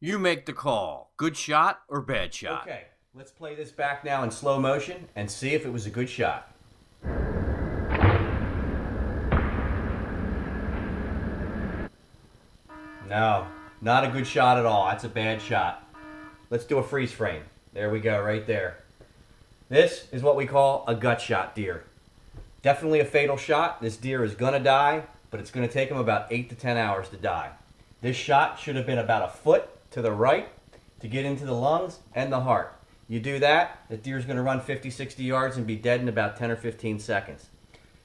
You make the call. Good shot or bad shot? Okay, let's play this back now in slow motion and see if it was a good shot. No, not a good shot at all. That's a bad shot. Let's do a freeze frame. There we go, right there. This is what we call a gut shot deer. Definitely a fatal shot. This deer is gonna die, but it's gonna take him about 8 to 10 hours to die. This shot should have been about a foot to the right to get into the lungs and the heart. You do that, the deer's gonna run 50, 60 yards and be dead in about 10 or 15 seconds.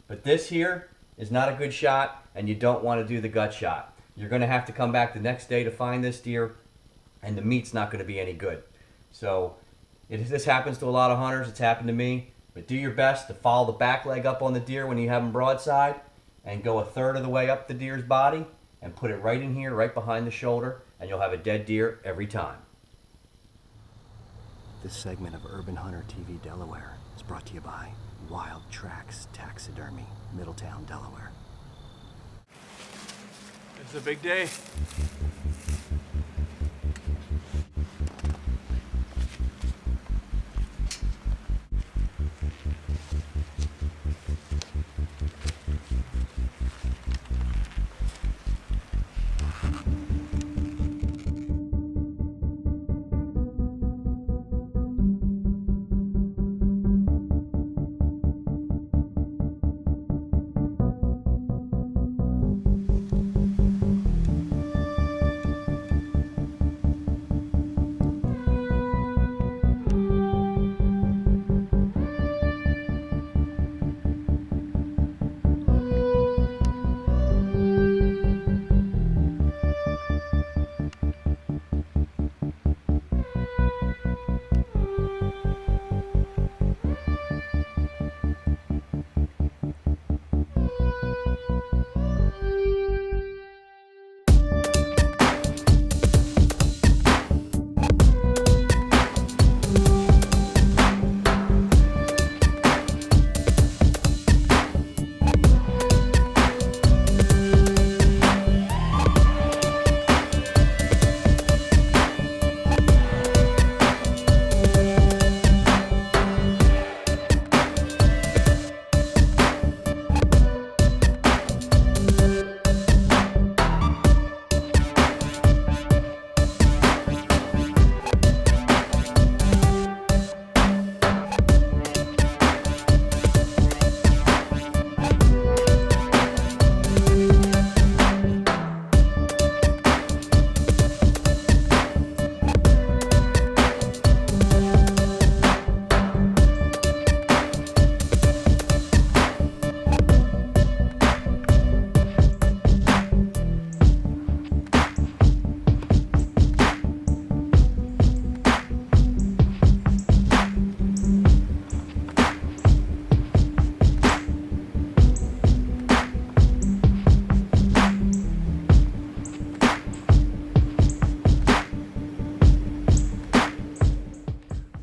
But this here is not a good shot, and you don't wanna do the gut shot. You're gonna have to come back the next day to find this deer, and the meat's not gonna be any good. So, if this happens to a lot of hunters, it's happened to me, but do your best to follow the back leg up on the deer when you have him broadside, and go a third of the way up the deer's body, and put it right in here, right behind the shoulder, and you'll have a dead deer every time. This segment of Urban Hunter TV Delaware is brought to you by Wild Tracks Taxidermy, Middletown, Delaware. It's a big day.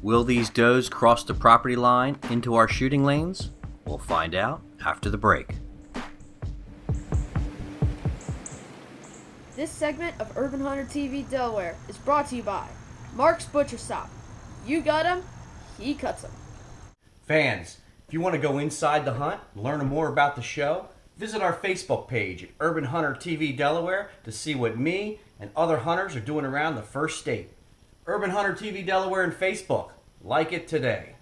Will these does cross the property line into our shooting lanes? We'll find out after the break. This segment of Urban Hunter TV Delaware is brought to you by Mark's Butcher Shop. You got him, he cuts him. Fans, if you want to go inside the hunt and learn more about the show, visit our Facebook page at Urban Hunter TV Delaware to see what me and other hunters are doing around the first state. Urban Hunter TV Delaware and Facebook. Like it today.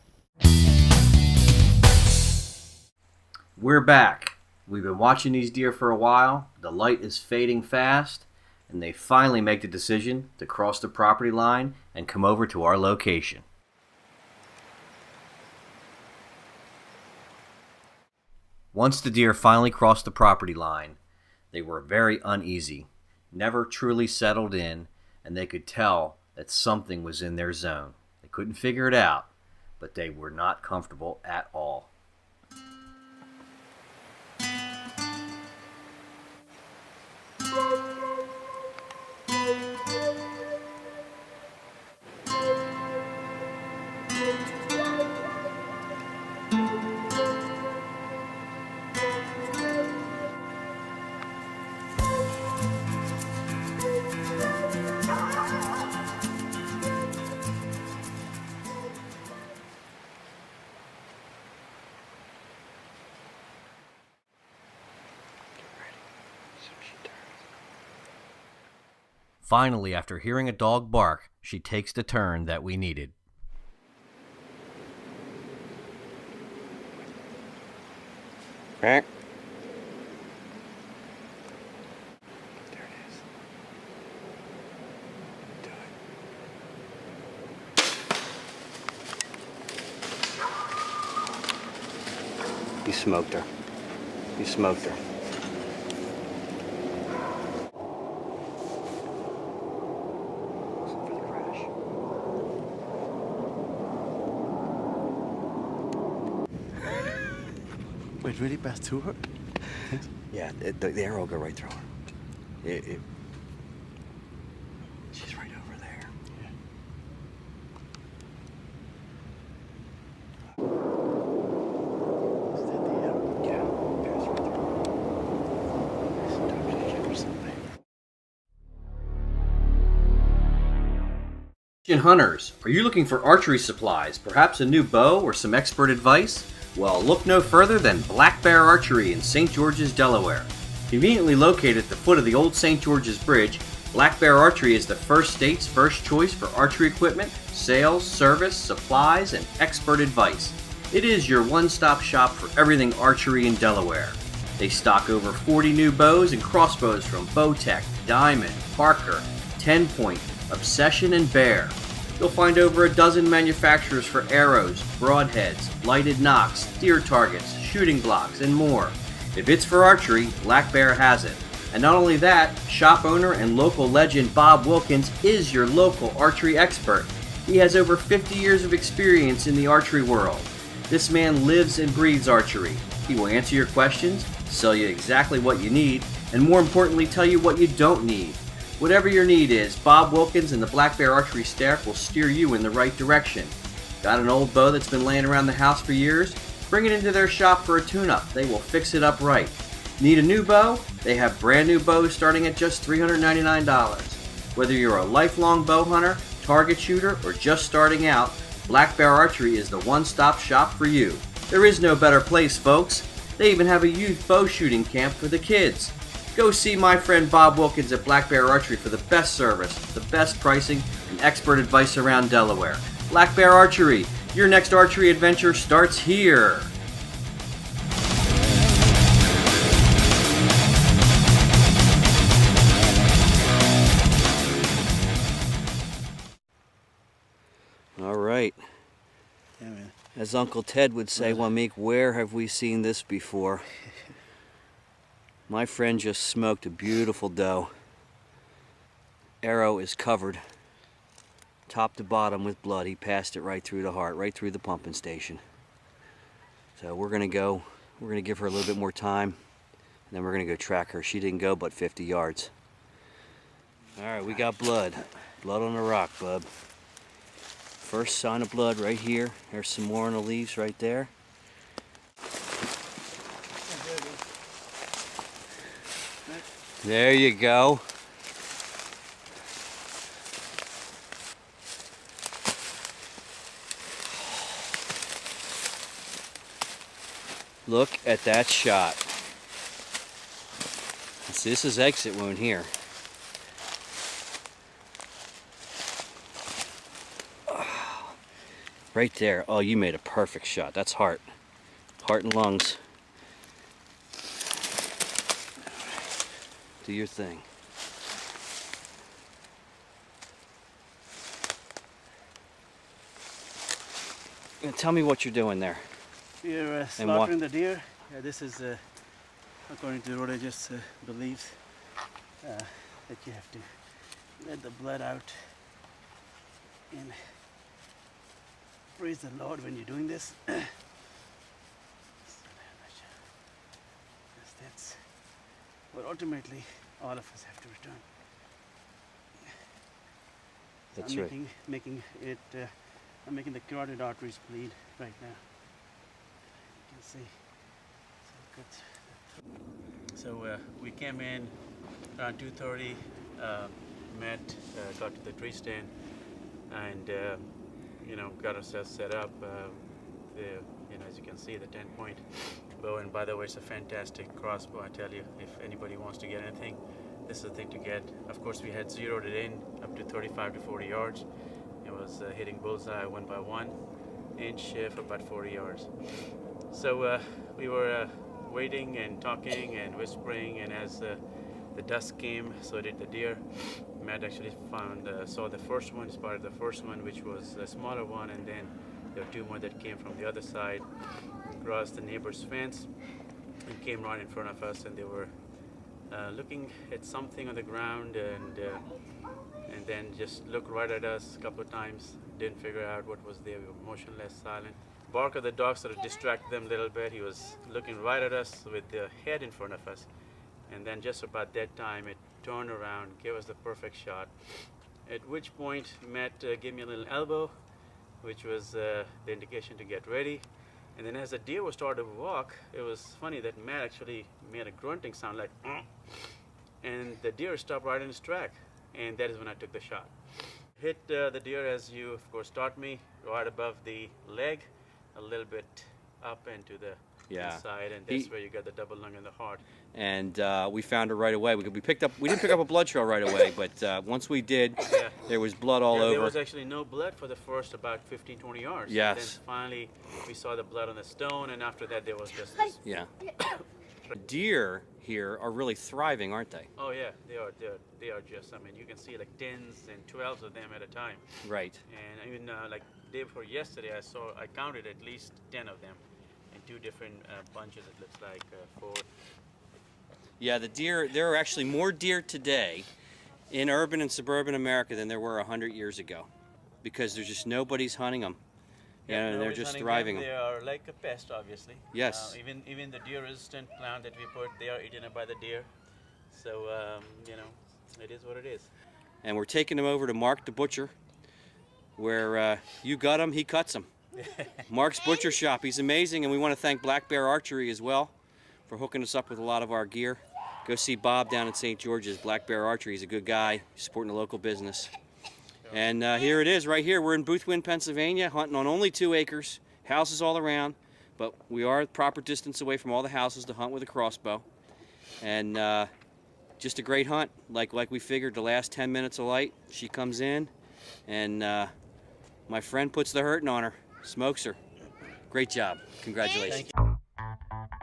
We're back. We've been watching these deer for a while. The light is fading fast, and they finally make the decision to cross the property line and come over to our location. Once the deer finally crossed the property line, they were very uneasy, never truly settled in, and they could tell that something was in their zone. They couldn't figure it out, but they were not comfortable at all. Finally, after hearing a dog bark, she takes the turn that we needed. Crack. There it is. Do it. You smoked her. You smoked her. Listen for the crash. Wait, really pass to her? Yeah, the arrow will go right through her. She's right over there. Is that the arrow? Yeah, pass right through. Sometimes you give her something. Hunters, are you looking for archery supplies, perhaps a new bow or some expert advice? Well, look no further than Black Bear Archery in St. George's, Delaware. Conveniently located at the foot of the old St. George's Bridge, Black Bear Archery is the first state's first choice for archery equipment, sales, service, supplies, and expert advice. It is your one-stop shop for everything archery in Delaware. They stock over 40 new bows and crossbows from Bowtech, Diamond, Parker, 10-Point, Obsession, and Bear. You'll find over a dozen manufacturers for arrows, broadheads, lighted nocks, deer targets, shooting blocks, and more. If it's for archery, Black Bear has it. And not only that, shop owner and local legend Bob Wilkins is your local archery expert. He has over 50 years of experience in the archery world. This man lives and breathes archery. He will answer your questions, sell you exactly what you need, and more importantly, tell you what you don't need. Whatever your need is, Bob Wilkins and the Black Bear Archery staff will steer you in the right direction. Got an old bow that's been laying around the house for years? Bring it into their shop for a tune-up. They will fix it up right. Need a new bow? They have brand new bows starting at just $399. Whether you're a lifelong bow hunter, target shooter, or just starting out, Black Bear Archery is the one-stop shop for you. There is no better place, folks. They even have a youth bow shooting camp for the kids. Go see my friend Bob Wilkins at Black Bear Archery for the best service, the best pricing, and expert advice around Delaware. Black Bear Archery, your next archery adventure starts here. All right. Yeah, man. As Uncle Ted would say, Wamik, where have we seen this before? My friend just smoked a beautiful doe. Arrow is covered top to bottom with blood. He passed it right through the heart, right through the pumping station. So we're gonna give her a little bit more time, and then we're gonna go track her. She didn't go but 50 yards. All right, we got blood. Blood on the rock, bub. First sign of blood right here. There's some more on the leaves right there. There you go. Look at that shot. This is exit wound here. Right there. Oh, you made a perfect shot. That's heart. Heart and lungs. Do your thing. Now tell me what you're doing there. We are slaughtering the deer. This is, according to religious beliefs, that you have to let the blood out. And praise the Lord when you're doing this. That's what ultimately all of us have to return. So That's I'm right. I'm making the carotid arteries bleed right now. You can see. So good. So we came in around 2:30, met, got to the tree stand, and got ourselves set up. As you can see, the 10-point bow, and by the way, it's a fantastic crossbow. I tell you, if anybody wants to get anything, this is the thing to get. Of course, we had zeroed it in up to 35 to 40 yards. It was hitting bullseye one by one inch for about 40 yards. So we were waiting and talking and whispering, and as the dusk came, so did the deer. Matt actually saw the first one, spotted the first one, which was a smaller one, and then there were two more that came from the other side, crossed the neighbor's fence, and came right in front of us, and they were looking at something on the ground, and then just looked right at us a couple of times. Didn't figure out what was there. We were motionless, silent. Bark of the dog sort of distracted them a little bit. He was looking right at us with the head in front of us, and then just about that time it turned around, gave us the perfect shot, at which point Matt gave me a little elbow, which was the indication to get ready. And then as the deer was starting to walk, it was funny that Matt actually made a grunting sound like and the deer stopped right in his track, and that is when I took the shot. Hit the deer, as you of course taught me, right above the leg, a little bit up into the inside, and that's where you got the double lung in the heart. And we found her right away. We didn't pick up a blood trail right away, but once we did, there was blood all over. There was actually no blood for the first about 15-20 yards. Yes. And then finally we saw the blood on the stone, and after that there was just this. Yeah. Deer here are really thriving, aren't they? Oh yeah, they are just, I mean, you can see like 10s and 12s of them at a time. Right. And even like day before yesterday, I counted at least 10 of them in two different bunches. It looks like 4. Yeah, the deer. There are actually more deer today in urban and suburban America than there were 100 years ago, because there's just nobody's hunting them. Yeah, and they're just thriving. They are like a pest, obviously. Yes. Even the deer-resistant plant that we put, they are eaten up by the deer. So you know, it is what it is. And we're taking them over to Mark the Butcher, where you gut them, he cuts them. Mark's Butcher Shop. He's amazing, and we want to thank Black Bear Archery as well for hooking us up with a lot of our gear. Go see Bob down in St. George's. Black Bear Archery. He's a good guy. He's supporting a local business. And here it is, right here. We're in Boothwyn, Pennsylvania, hunting on only 2 acres. Houses all around, but we are proper distance away from all the houses to hunt with a crossbow. And just a great hunt. Like we figured, the last 10 minutes of light, she comes in, and my friend puts the hurting on her, smokes her. Great job. Congratulations.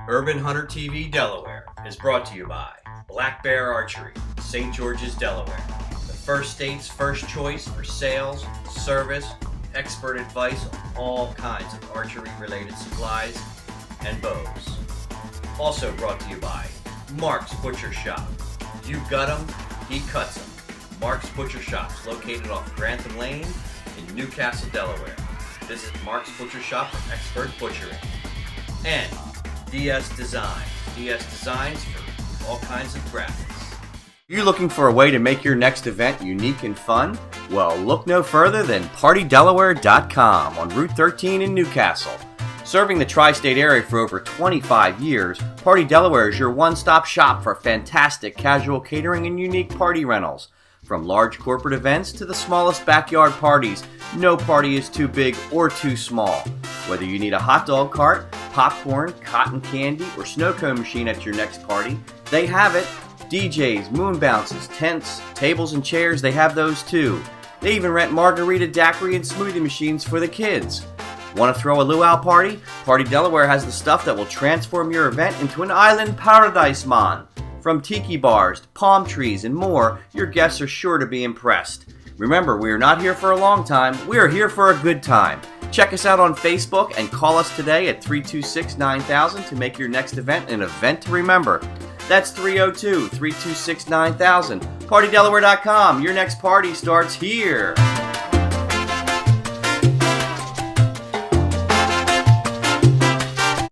Urban Hunter TV Delaware is brought to you by Black Bear Archery, St. George's, Delaware. The first state's first choice for sales, service, expert advice on all kinds of archery-related supplies and bows. Also brought to you by Mark's Butcher Shop. You gut 'em, he cuts 'em. Mark's Butcher Shop is located off Grantham Lane in Newcastle, Delaware. Visit Mark's Butcher Shop for expert butchering. And DS Designs. DS Designs for all kinds of graphics. You're looking for a way to make your next event unique and fun? Well, look no further than PartyDelaware.com on Route 13 in Newcastle. Serving the tri-state area for over 25 years, Party Delaware is your one-stop shop for fantastic casual catering and unique party rentals. From large corporate events to the smallest backyard parties, no party is too big or too small. Whether you need a hot dog cart, popcorn, cotton candy, or snow cone machine at your next party, they have it. DJs, moon bounces, tents, tables and chairs, they have those too. They even rent margarita, daiquiri, and smoothie machines for the kids. Want to throw a luau party? Party Delaware has the stuff that will transform your event into an island paradise, man. From tiki bars to palm trees and more, your guests are sure to be impressed. Remember, we are not here for a long time, we are here for a good time. Check us out on Facebook and call us today at 326-9000 to make your next event an event to remember. That's 302-326-9000. PartyDelaware.com. Your next party starts here.